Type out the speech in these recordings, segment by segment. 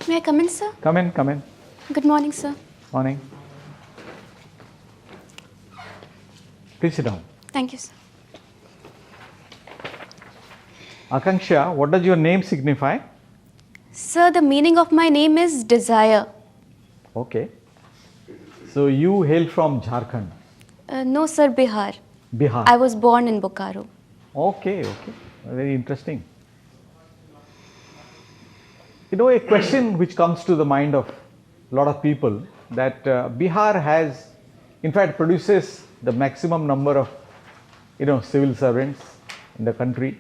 May I come in, sir? Come in, come in. Good morning, sir. Morning. Please sit down. Thank you, sir. Aakansha, what does your name signify? Sir, the meaning of my name is desire. Okay. So you hail from Jharkhand. No, sir, Bihar. Bihar. I was born in Bokaro. Okay, okay. Very interesting. You know, a question which comes to the mind of a lot of people that Bihar has, in fact, produces the maximum number of, civil servants in the country.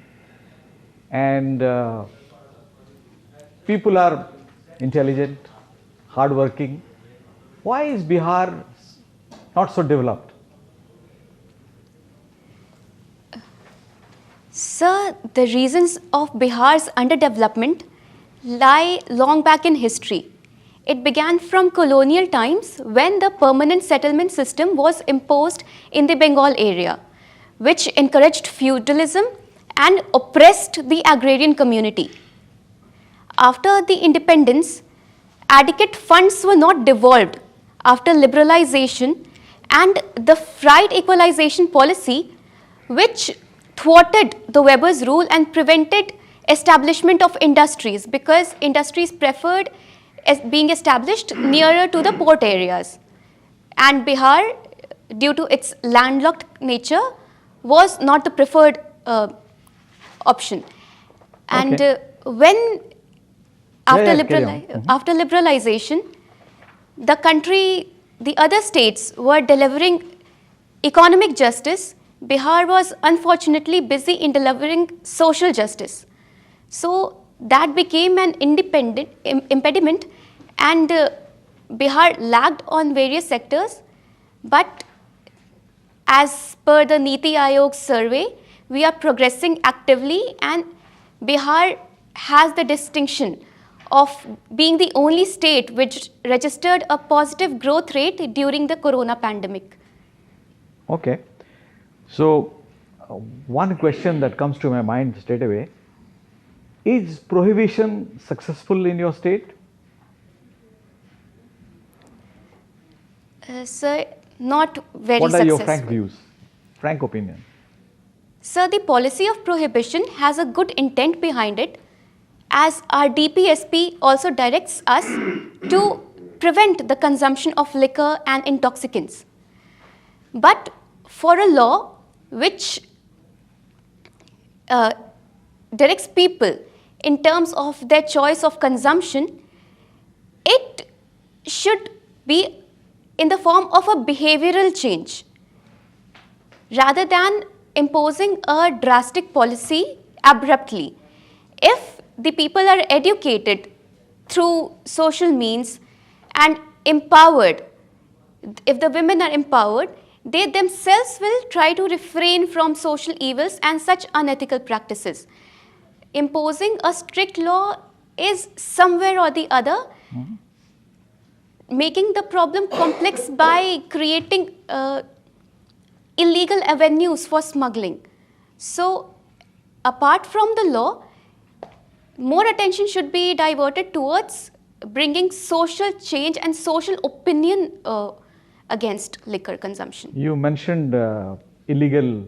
And people are intelligent, hardworking. Why is Bihar not so developed? Sir, the reasons of Bihar's underdevelopment lie long back in history. It began from colonial times when the permanent settlement system was imposed in the Bengal area, which encouraged feudalism and oppressed the agrarian community. After the independence, adequate funds were not devolved after liberalization, and the Fried equalization policy, which thwarted the Weber's rule and prevented establishment of industries because industries preferred as being established nearer to the port areas. And Bihar, due to its landlocked nature, was not the preferred option. And when after liberalization, the country, the other states were delivering economic justice, Bihar was unfortunately busy in delivering social justice. So that became an impediment, and Bihar lagged on various sectors. But as per the Niti Aayog survey, we are progressing actively, and Bihar has the distinction of being the only state which registered a positive growth rate during the corona pandemic. Okay. So, one question that comes to my mind straight away, is prohibition successful in your state? Sir, not very successful. What are your frank views, frank opinion? Sir, the policy of prohibition has a good intent behind it, as our DPSP also directs us to prevent the consumption of liquor and intoxicants. But for a law which directs people in terms of their choice of consumption, it should be in the form of a behavioral change rather than imposing a drastic policy abruptly. If the people are educated through social means and empowered, if the women are empowered, they themselves will try to refrain from social evils and such unethical practices. Imposing a strict law is somewhere or the other making the problem complex by creating illegal avenues for smuggling. So, apart from the law, more attention should be diverted towards bringing social change and social opinion against liquor consumption. You mentioned illegal,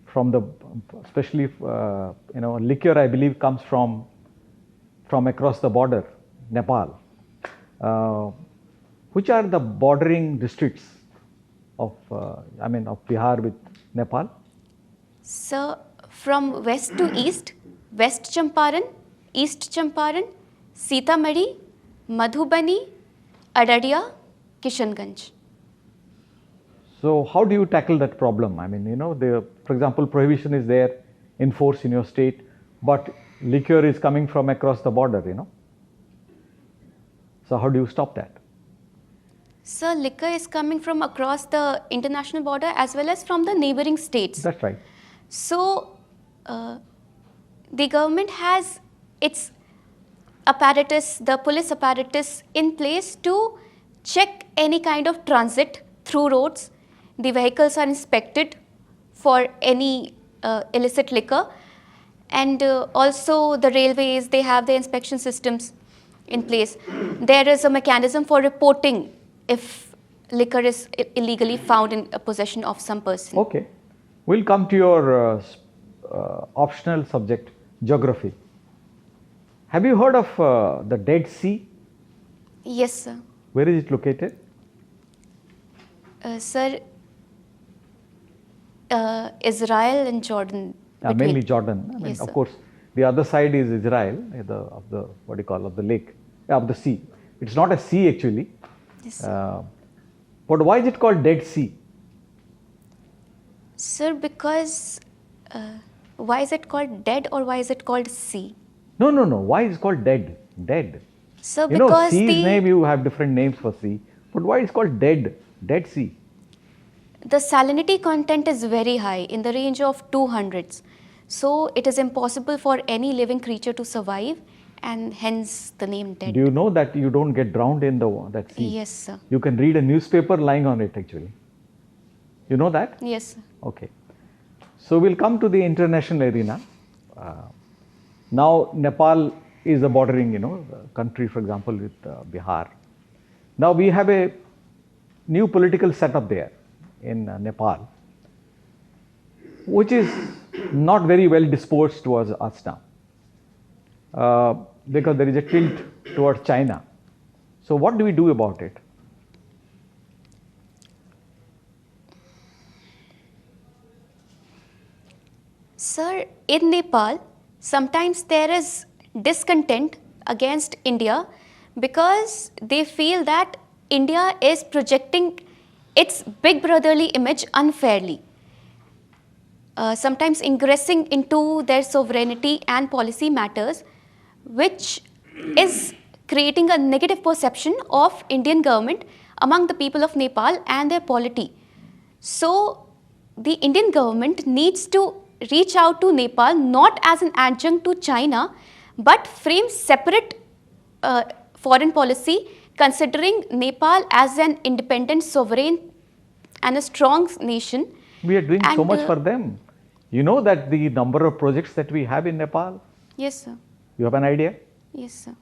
from the, especially, liquor, I believe, comes from across the border, Nepal. Which are the bordering districts of Bihar with Nepal? So, from west to east, West Champaran, East Champaran, Sitamarhi, Madhubani, Araria, Kishanganj. So, how do you tackle that problem? I mean, for example, prohibition is there in force in your state, but liquor is coming from across the border, So, how do you stop that? Sir, liquor is coming from across the international border as well as from the neighboring states. That's right. So, the government has its apparatus, the police apparatus in place to check any kind of transit through roads. The vehicles are inspected for any illicit liquor, And also the railways, they have the inspection systems in place. There is a mechanism for reporting if liquor is illegally found in possession of some person. Okay. We'll come to your optional subject, geography. Have you heard of the Dead Sea? Yes, sir. Where is it located? Sir, Israel and Jordan. Mainly Jordan. I mean, Yes, of sir. course, the other side is Israel, of the what do you call, of the lake, of the sea. It's not a sea actually. Yes, sir. But why is it called Dead Sea? Sir, because why is it called dead or why is it called sea? No, no, no. Why is it called dead? Dead. Sir, You know, because sea's name, you have different names for sea. But why is it called dead? Dead Sea. the salinity content is very high, in the range of 200s. So it is impossible for any living creature to survive, and hence the name dead. Do you know that you don't get drowned in that sea? Yes, sir. You can read a newspaper lying on it actually. You know that? Yes, sir. Okay. So we'll come to the international arena. Now Nepal is a bordering, country, for example, with Bihar. Now we have a new political setup there in Nepal, which is not very well disposed towards us now, because there is a tilt towards China. So what do we do about it? Sir, in Nepal, sometimes there is discontent against India because they feel that India is projecting its big brotherly image unfairly, sometimes ingressing into their sovereignty and policy matters, which is creating a negative perception of Indian government among the people of Nepal and their polity. So the Indian government needs to reach out to Nepal not as an adjunct to China, but frame separate foreign policy, considering Nepal as an independent, sovereign and a strong nation. We are doing so And, much for them. You know that the number of projects that we have in Nepal, Yes, sir. you have an idea? Yes, sir.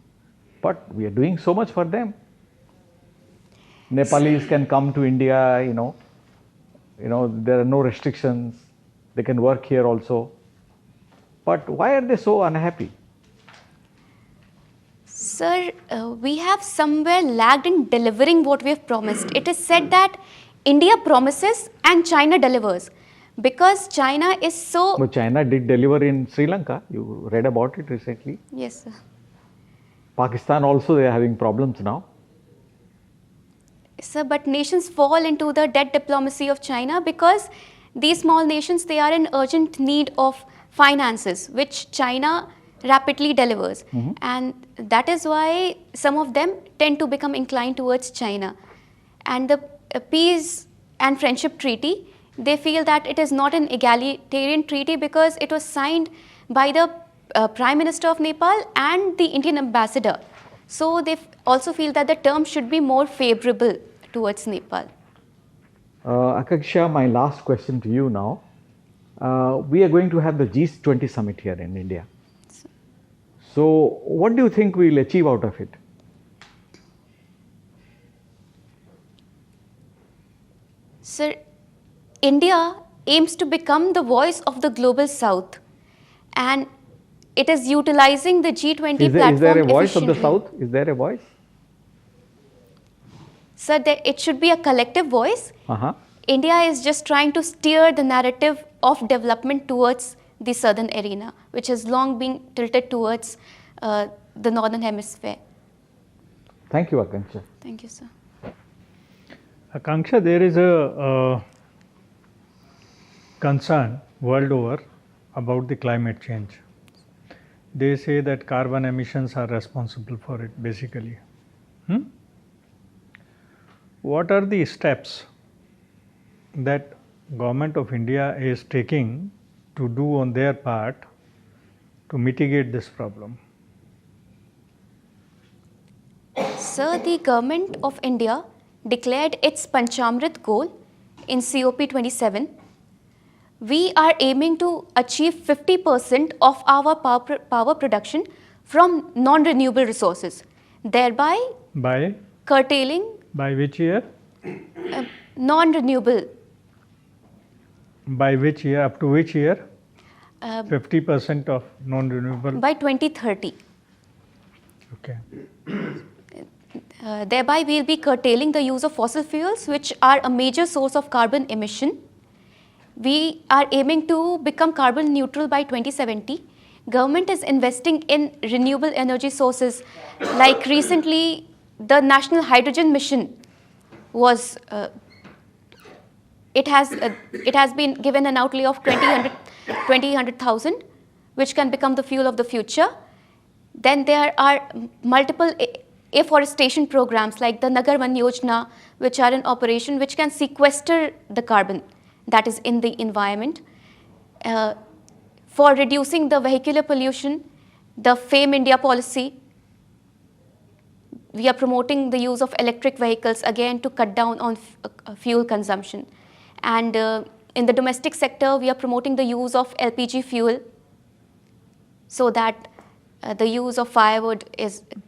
But we are doing so much for them. Nepalese can come to India, there are no restrictions. They can work here also. But why are they so unhappy? Sir, we have somewhere lagged in delivering what we have promised. It is said that India promises and China delivers, because China is so... But China did deliver in Sri Lanka. You read about it recently. Yes, sir. Pakistan also, they are having problems now. Sir, but nations fall into the debt diplomacy of China because these small nations, they are in urgent need of finances, which China rapidly delivers. And that is why some of them tend to become inclined towards China. And the peace and friendship treaty, they feel that it is not an egalitarian treaty because it was signed by the Prime Minister of Nepal and the Indian ambassador. So they also feel that the terms should be more favorable towards Nepal. Aakansha, my last question to you now. We are going to have the G20 summit here in India. So what do you think we will achieve out of it? Sir, India aims to become the voice of the global south, and it is utilizing the G20 platform Is there a voice of the efficiently. South? Is there a voice? Sir, it should be a collective voice. Uh-huh. India is just trying to steer the narrative of development towards the southern arena, which has long been tilted towards the northern hemisphere. Thank you, Aakansha. Thank you, sir. Akanksha, there is a concern world over about the climate change. They say that carbon emissions are responsible for it, basically. What are the steps that Government of India is taking to do on their part to mitigate this problem? Sir, the government of India declared its Panchamrit goal in COP 27, we are aiming to achieve 50% of our power production from non-renewable resources, thereby By curtailing which year? non-renewable. By which year? Up to which year? uh, 50% of non-renewable. by 2030. Okay. Thereby, we will be curtailing the use of fossil fuels, which are a major source of carbon emission. We are aiming to become carbon neutral by 2070. Government is investing in renewable energy sources. Like recently, the National Hydrogen Mission was, it has been given an outlay of 20,000, which can become the fuel of the future. Then there are multiple afforestation programs like the Nagar Van Yojana, which are in operation, which can sequester the carbon that is in the environment. For reducing the vehicular pollution, the FAME India policy, we are promoting the use of electric vehicles again to cut down on fuel consumption. And in the domestic sector, we are promoting the use of LPG fuel so that the use of firewood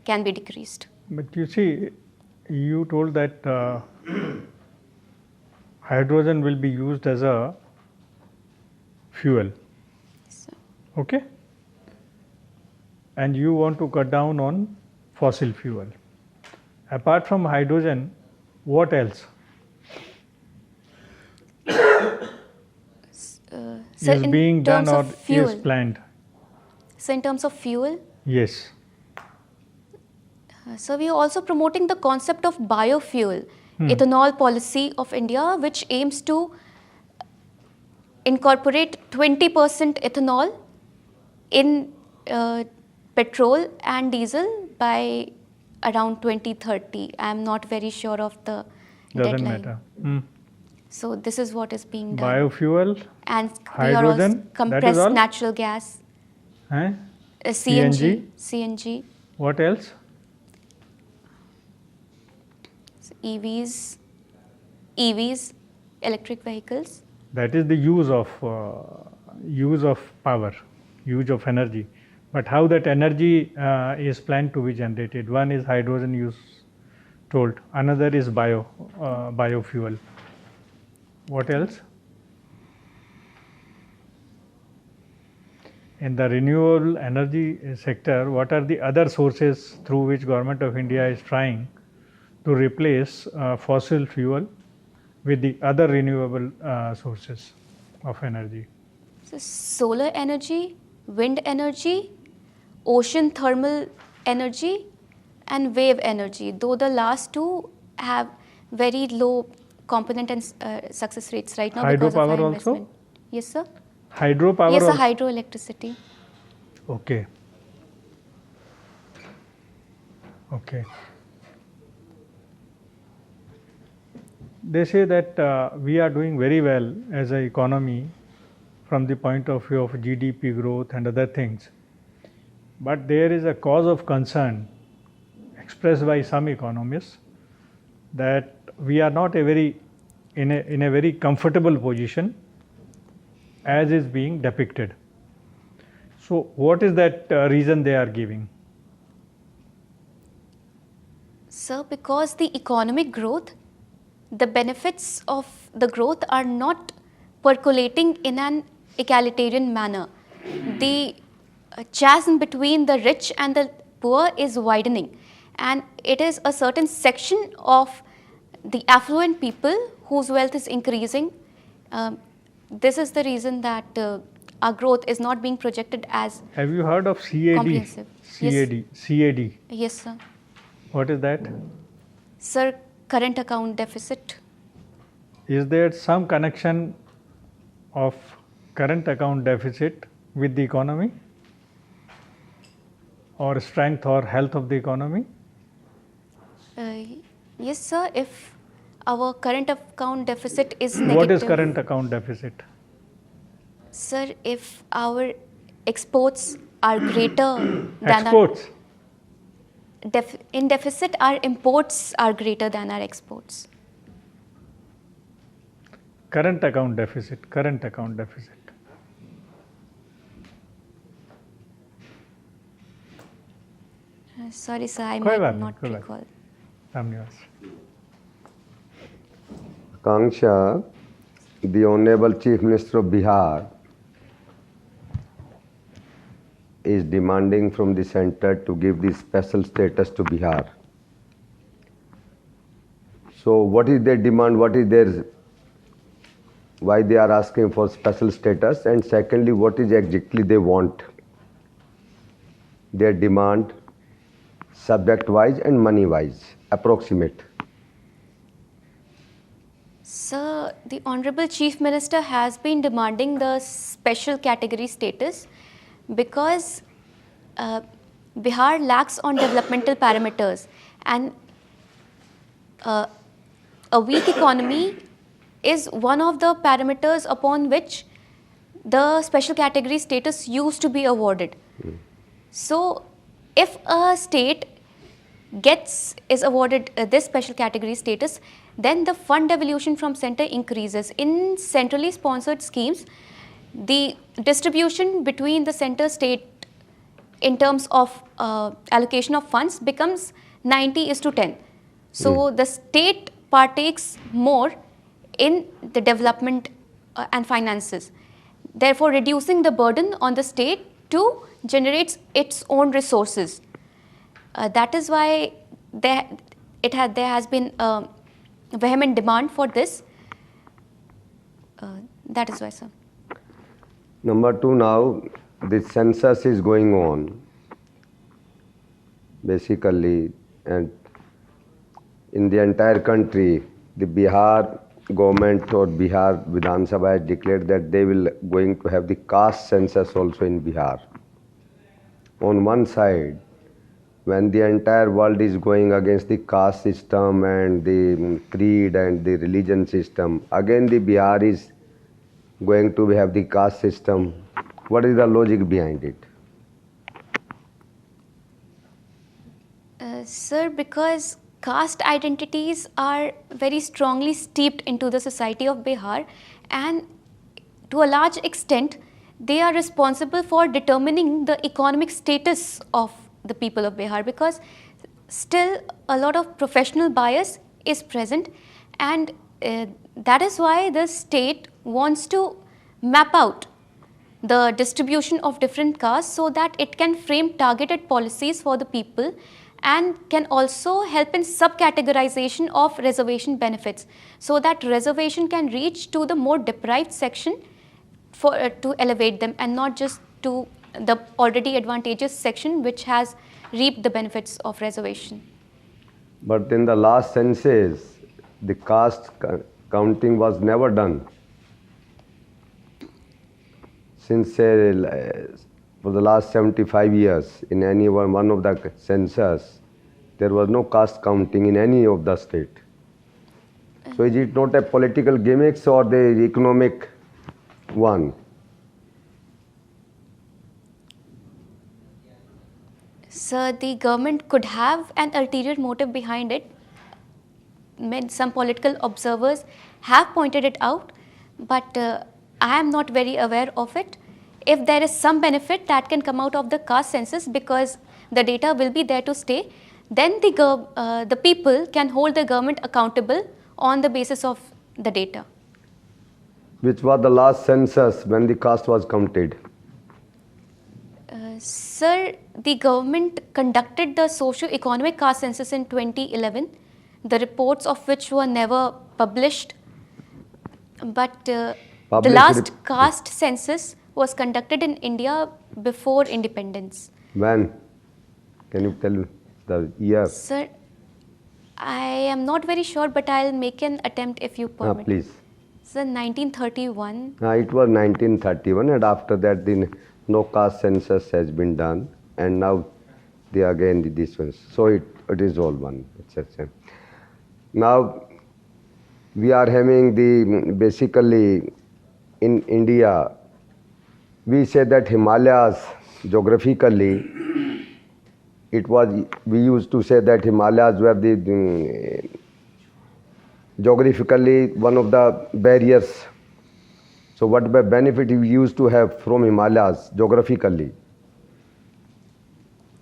can be decreased. But you see, you told that hydrogen will be used as a fuel. So, Okay? And you want to cut down on fossil fuel. Apart from hydrogen, what else so is in being done terms or of fuel, is planned? So in terms of fuel, Yes. so we are also promoting the concept of biofuel, ethanol policy of India, which aims to incorporate 20% ethanol in petrol and diesel by around 2030. I am not very sure of the Doesn't deadline. matter. So this is what is being done. Biofuel, And we are also hydrogen, that is compressed all? natural gas, eh? CNG, CNG, What else? EVs, electric vehicles. That is the use of power, use of energy. But how that energy is planned to be generated? One is hydrogen use told. Another is biofuel. What else? In the renewable energy sector, what are the other sources through which Government of India is trying to replace fossil fuel with the other renewable sources of energy? So solar energy, wind energy, ocean thermal energy, and wave energy, though the last two have very low component and success rates right now because of Hydropower high also? investment. Yes, sir. Hydropower Yes, sir, also? hydroelectricity. Okay. Okay. They say that we are doing very well as an economy from the point of view of GDP growth and other things. But there is a cause of concern expressed by some economists that we are not in a very comfortable position as is being depicted. So what is that reason they are giving? Sir, because the economic growth, the benefits of the growth are not percolating in an egalitarian manner. The chasm between the rich and the poor is widening, and it is a certain section of the affluent people whose wealth is increasing. This is the reason that our growth is not being projected as Have you heard of CAD? comprehensive. CAD. Yes, sir. What is that? Sir, current account deficit. Is there some connection of current account deficit with the economy or strength or health of the economy? Yes, sir. If our current account deficit is negative. What is current account deficit? Sir, if our exports are greater than Exports. in deficit, our imports are greater than our exports. current account deficit, current account deficit. Sorry, sir, I कोई might बात नहीं, not कोई बात recall. सामने वाला। Aakansha, the Honorable Chief Minister of Bihar is demanding from the center to give the special status to Bihar. So what is their demand, what is their, why they are asking for special status, and secondly, what is exactly they want, their demand, subject wise and money wise, approximate. Sir, the Honorable Chief Minister has been demanding the special category status because Bihar lacks on developmental parameters, and a weak economy is one of the parameters upon which the special category status used to be awarded. So, if a state is awarded this special category status, then the fund devolution from center increases. In centrally sponsored schemes, the distribution between the center state in terms of allocation of funds becomes 90:10. So the state partakes more in the development and finances, therefore reducing the burden on the state to generate its own resources. That is why there has been a vehement demand for this. That is why, sir. Number two, now the census is going on basically, and in the entire country, the Bihar government or Bihar Vidhan Sabha has declared that they will going to have the caste census also in Bihar. On one side, when the entire world is going against the caste system and the creed and the religion system, again the Bihar is going to have the caste system. What is the logic behind it? Sir, because caste identities are very strongly steeped into the society of Bihar, and to a large extent, they are responsible for determining the economic status of the people of Bihar, because still a lot of professional bias is present, and that is why the state wants to map out the distribution of different castes so that it can frame targeted policies for the people and can also help in subcategorization of reservation benefits so that reservation can reach to the more deprived section to elevate them and not just to the already advantageous section which has reaped the benefits of reservation. But in the last census, the caste counting was never done. Since for the last 75 years, in any one of the census, there was no caste counting in any of the state. So is it not a political gimmicks or the economic one? Sir, the government could have an ulterior motive behind it. Some political observers have pointed it out, but I am not very aware of it. If there is some benefit that can come out of the caste census because the data will be there to stay, then the people can hold the government accountable on the basis of the data. Which was the last census when the caste was counted? Sir, the government conducted the socio-economic caste census in 2011, the reports of which were never published. But the last caste census was conducted in India before independence. When? Can you tell the year? Sir, I am not very sure, but I'll make an attempt if you permit. Please. Sir, 1931. It was 1931, and after that no caste census has been done, and now they again this one. So it is all one. Now we are having basically in India, we say that Himalayas geographically, we used to say that Himalayas were geographically one of the barriers. So what benefit you used to have from Himalayas geographically?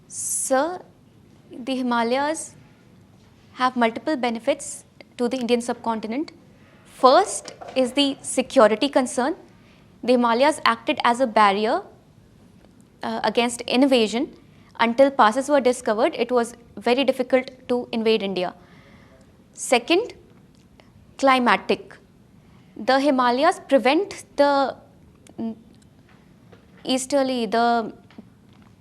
Sir, the Himalayas have multiple benefits to the Indian subcontinent. First is the security concern. The Himalayas acted as a barrier against invasion. Until passes were discovered, it was very difficult to invade India. Second, climatic. The Himalayas prevent the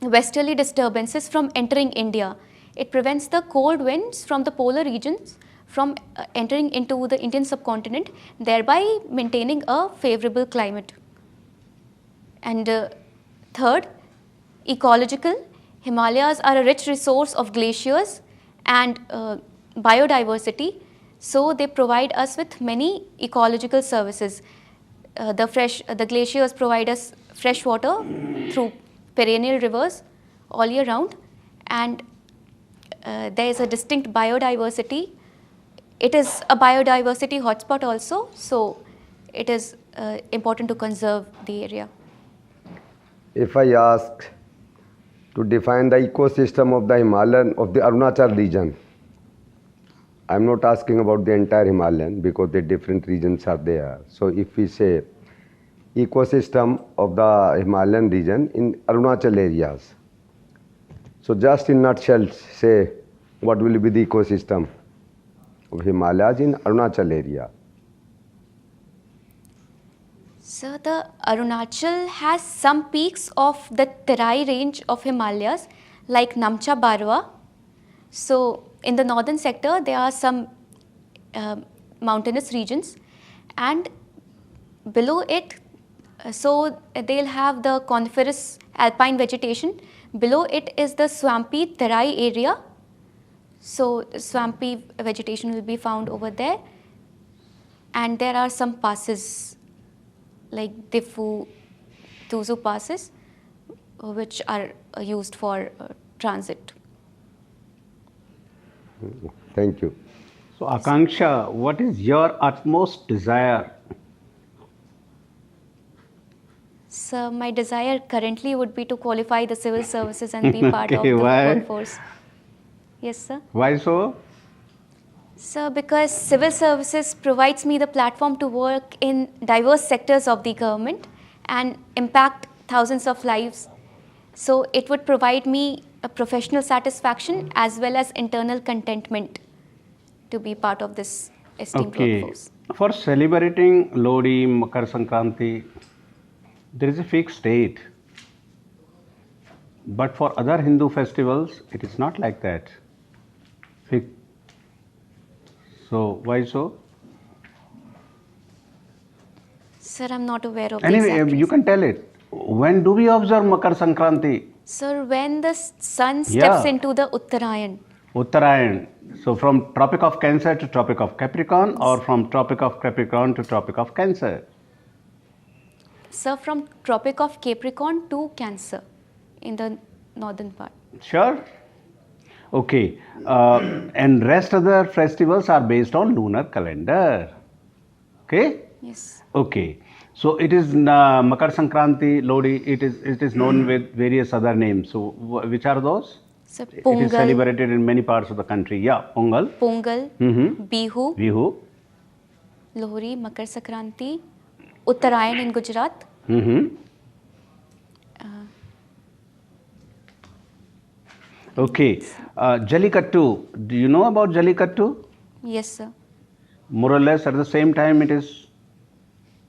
westerly disturbances from entering India. It prevents the cold winds from the polar regions from entering into the Indian subcontinent, thereby maintaining a favorable climate. And third, ecological. Himalayas are a rich resource of glaciers and biodiversity, so they provide us with many ecological services. The glaciers provide us fresh water through perennial rivers all year round, and there is a distinct biodiversity. It is a biodiversity hotspot also, so it is important to conserve the area. If I ask to define the ecosystem of the Himalayan, of the Arunachal region, I am not asking about the entire Himalayan because the different regions are there. So if we say ecosystem of the Himalayan region in Arunachal areas, so just in nutshell say what will be the ecosystem of Himalayas in Arunachal area. So the Arunachal has some peaks of the Terai range of Himalayas like Namcha Barwa. So in the northern sector there are some mountainous regions, and below it so they'll have the coniferous alpine vegetation. Below it is the swampy Terai area. So swampy vegetation will be found over there, and there are some passes like Diffu, Tuzu passes which are used for transit. Thank you. So Aakansha, what is your utmost desire? So my desire currently would be to qualify the civil services and be part of Okay, the why? workforce. Yes, sir. Why so? So because civil services provides me the platform to work in diverse sectors of the government and impact thousands of lives. So it would provide me a professional satisfaction as well as internal contentment to be part of this esteemed workforce. For celebrating Lodi, Makar Sankranti, there is a fixed date. But for other Hindu festivals, it is not like that. So, why so? Sir, I'm not aware of the Anyway, exact you reason. can tell it. When do we observe Makar Sankranti? Sir, when the sun steps Yeah. into the Uttarayan. Uttarayan. So, from Tropic of Cancer to Tropic of Capricorn, or from Tropic of Capricorn to Tropic of Cancer? Sir, from Tropic of Capricorn to Cancer in the northern part. Sure. Okay. And rest other festivals are based on lunar calendar. Okay. Yes. Okay. So it is Makar Sankranti, Lodi. It is known with various other names. So which are those? So It is Pongal, celebrated in many parts of the country. Yeah, Pongal, Pongal, Mhm. Bihu, Bihu. Lohri, Makar Sankranti, Uttarayan in Gujarat. Mm-hmm. Okay. Jallikattu. Do you know about Jallikattu? Yes, sir. More or less at the same time it is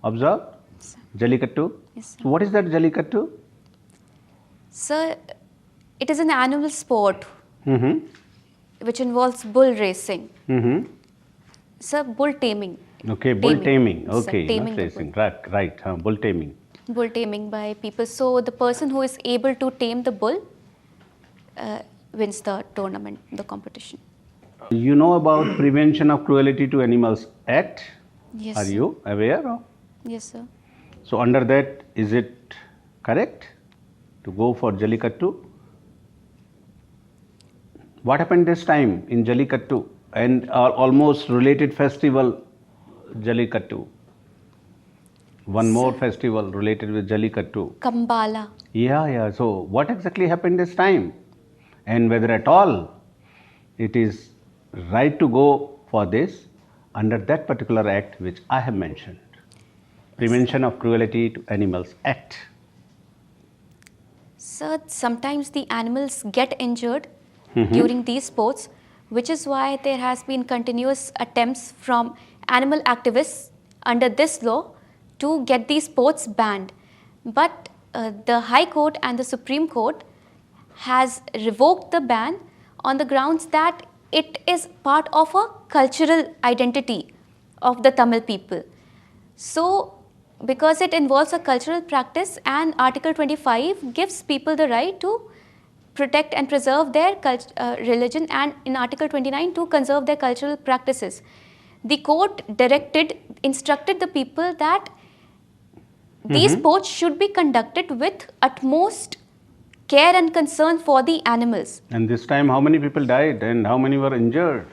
observed. Jallikattu. Yes, sir. So what is that Jallikattu? Sir, it is an annual sport Mm-hmm. which involves bull racing. Mm-hmm. Sir, bull taming. Okay, bull taming. Sir, Okay, taming not the racing. Right. Bull taming. Bull taming by people. So the person who is able to tame the bull wins the tournament, the competition. You know about Prevention of Cruelty to Animals Act? Yes. Are sir. you aware of? Yes, sir. So under that, is it correct to go for Jallikattu? What happened this time in Jallikattu? And almost related festival, Jallikattu. One more festival related with Jallikattu. Kambala. Yeah. So, what exactly happened this time? And whether at all it is right to go for this under that particular act which I have mentioned. Prevention of Cruelty to Animals Act. Sir, sometimes the animals get injured during these sports, which is why there has been continuous attempts from animal activists under this law to get these sports banned. But the High Court and the Supreme Court has revoked the ban on the grounds that it is part of a cultural identity of the Tamil people. So, because it involves a cultural practice, and Article 25 gives people the right to protect and preserve their religion, and in Article 29 to conserve their cultural practices. The court instructed the people that these sports should be conducted with utmost care and concern for the animals. And this time, how many people died and how many were injured?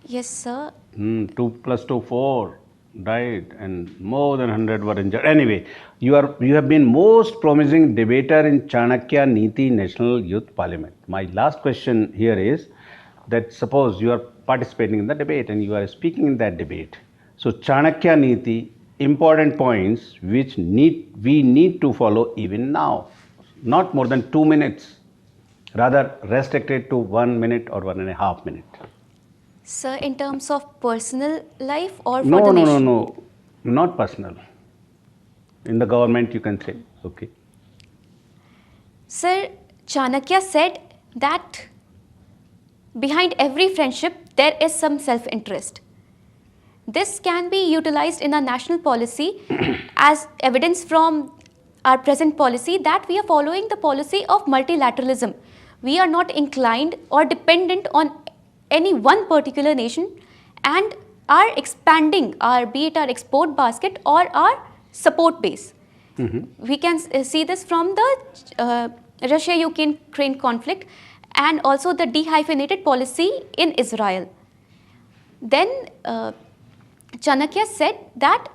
Yes, sir. 2 plus 2, 4 died and more than 100 were injured. Anyway, you have been most promising debater in Chanakya Niti National Youth Parliament. My last question here is that suppose you are participating in the debate and you are speaking in that debate. So Chanakya Niti, important points which we need to follow even now. Not more than 2 minutes, rather restricted to 1 minute or 1.5 minutes. Sir, in terms of personal life or for the nation? No, not personal. In the government you can say, okay. Sir, Chanakya said that behind every friendship there is some self-interest. This can be utilized in a national policy as evidence from our present policy that we are following the policy of multilateralism. We are not inclined or dependent on any one particular nation and are expanding be it our export basket or our support base. We can see this from the Russia-Ukraine conflict and also the dehyphenated policy in Israel. Then Chanakya said that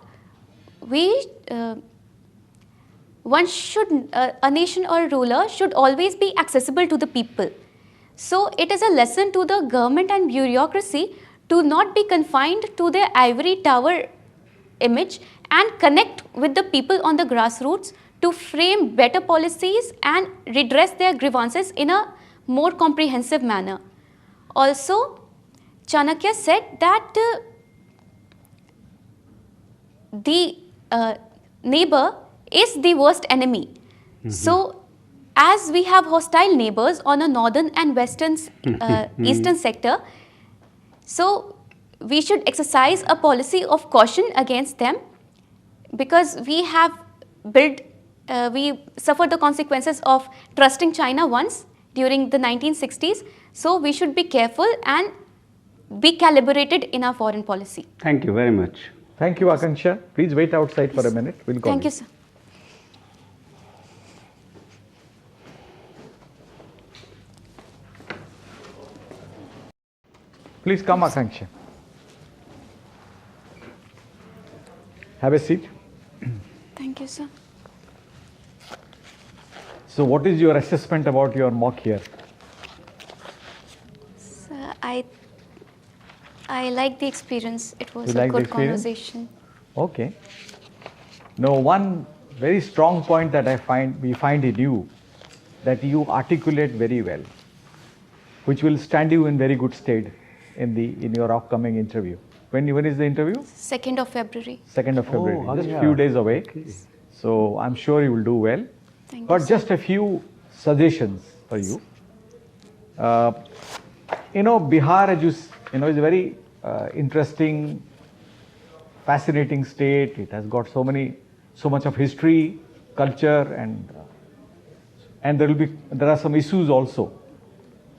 a nation or a ruler should always be accessible to the people. So it is a lesson to the government and bureaucracy to not be confined to their ivory tower image and connect with the people on the grassroots to frame better policies and redress their grievances in a more comprehensive manner. Also, Chanakya said that the neighbor is the worst enemy. So, as we have hostile neighbors on a northern and western eastern sector, so we should exercise a policy of caution against them because we suffered the consequences of trusting China once during the 1960s. So we should be careful and be calibrated in our foreign policy. Thank you very much. Thank you, Aakansha. Please wait outside for a minute. We'll call Thank you, sir. Please come, Aakansha. Have a seat. Thank you, sir. So, what is your assessment about your mock here? Sir, I like the experience. It was You a like the good experience? conversation. Okay. Now, one very strong point that we find in you, that you articulate very well, which will stand you in very good stead in your upcoming interview. When is the interview? 2nd of February. 2nd of February. Just yeah. few days away. So I'm sure you will do well. Thank you, But sir. just a few suggestions for you. Bihar, is a very interesting, fascinating state. It has got so much of history, culture, and there are some issues also.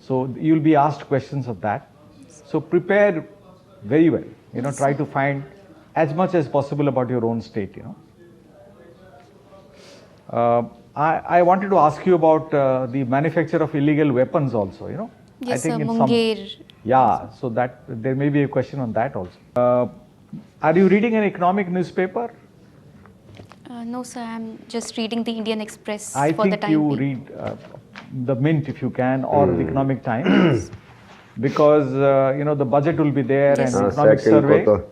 So you'll be asked questions of that. So prepare very well. Try to find as much as possible about your own state. I wanted to ask you about the manufacture of illegal weapons also. Yes, sir. in Munger. Yeah, so that there may be a question on that also. Are you reading an economic newspaper? No, sir. I'm just reading the Indian Express I for the think time you being. read the Mint if you can, or the Economic Times, because the budget will be there Yes, and sir. economic Second survey. को तो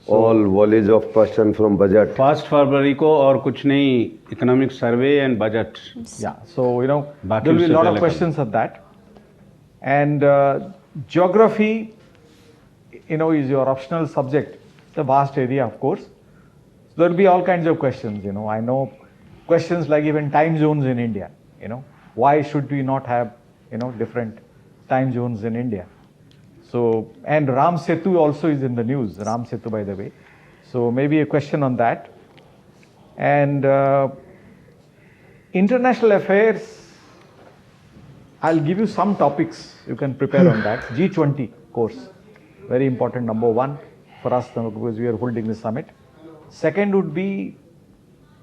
all volleys of question from budget. First फरवरी को और कुछ नहीं, economic survey and budget. Yeah, so बाकी there will be a उससे lot of पहले questions of that, and geography, is your optional subject. It's a vast area, of course. So there will be all kinds of questions. I know questions like even time zones in India. Why should we not have different time zones in India? So, and Ram Setu also is in the news. Ram Setu, by the way. So maybe a question on that. And international affairs, I'll give you some topics you can prepare on that. G20 course, very important, number one for us because we are holding the summit. Second would be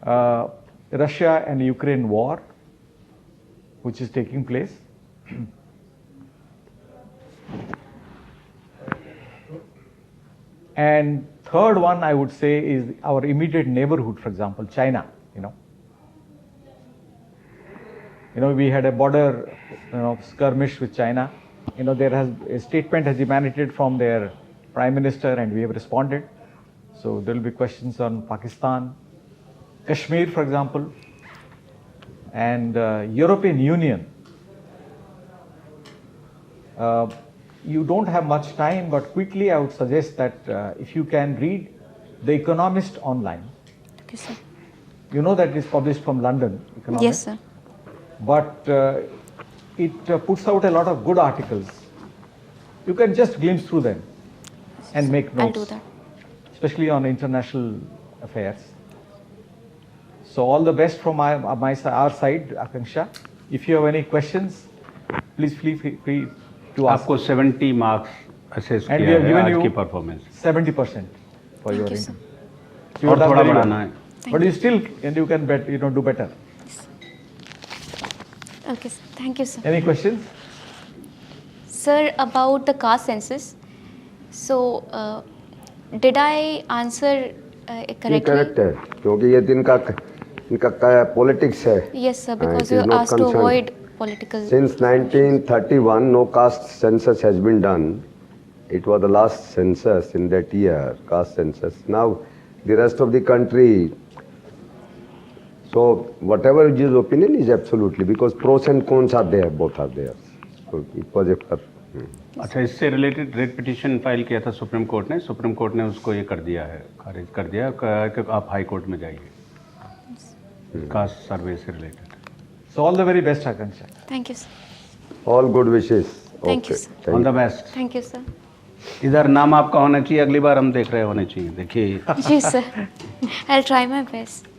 Russia and Ukraine war, which is taking place. And third one I would say is our immediate neighborhood, for example, China. We had a border skirmish with China. There has a statement has emanated from their prime minister, and we have responded. So there will be questions on Pakistan, Kashmir, for example, and European Union. You don't have much time, but quickly I would suggest that if you can read The Economist online. Okay, sir. You know that it is published from London, Economist. Yes, sir. But it puts out a lot of good articles. You can just glimpse through them and make notes. I'll do that. Especially on international affairs. So all the best from our side, Aakansha. If you have any questions, please feel free to ask. आपको 70 marks assess And we किया have है given आज you की performance. 70% for your Thank you, sir. interview. You और have done थोड़ा very well. बढ़ाना है. But you still you can do better. Okay, sir. Thank you, sir. Any questions? Sir, about the caste census. So, did I answer ये correctly? Correct है क्योंकि ये इनका politics है. Yes, sir. it Because is you not asked to concerned. avoid political. Since 1931, no caste census has been done. It was the last census in that year, caste census. Now, the rest of the country. So, whatever his opinion is absolutely, because pros and cons are there, both are there. So, it was a. अच्छा, इससे related rate petition file किया था supreme court ने. Supreme court ने उसको ये कर दिया है, खारिज कर दिया कि आप हाई कोर्ट में जाइए कास्ट सर्वे से related. So all the very best, Aakansha. Thank you, sir. All good wishes. Thank you, Okay, sir. thank all you. The best. Thank you, sir. इधर नाम आपका होना चाहिए, अगली बार हम देख रहे होने चाहिए. देखिए Yes, sir. I'll try my best.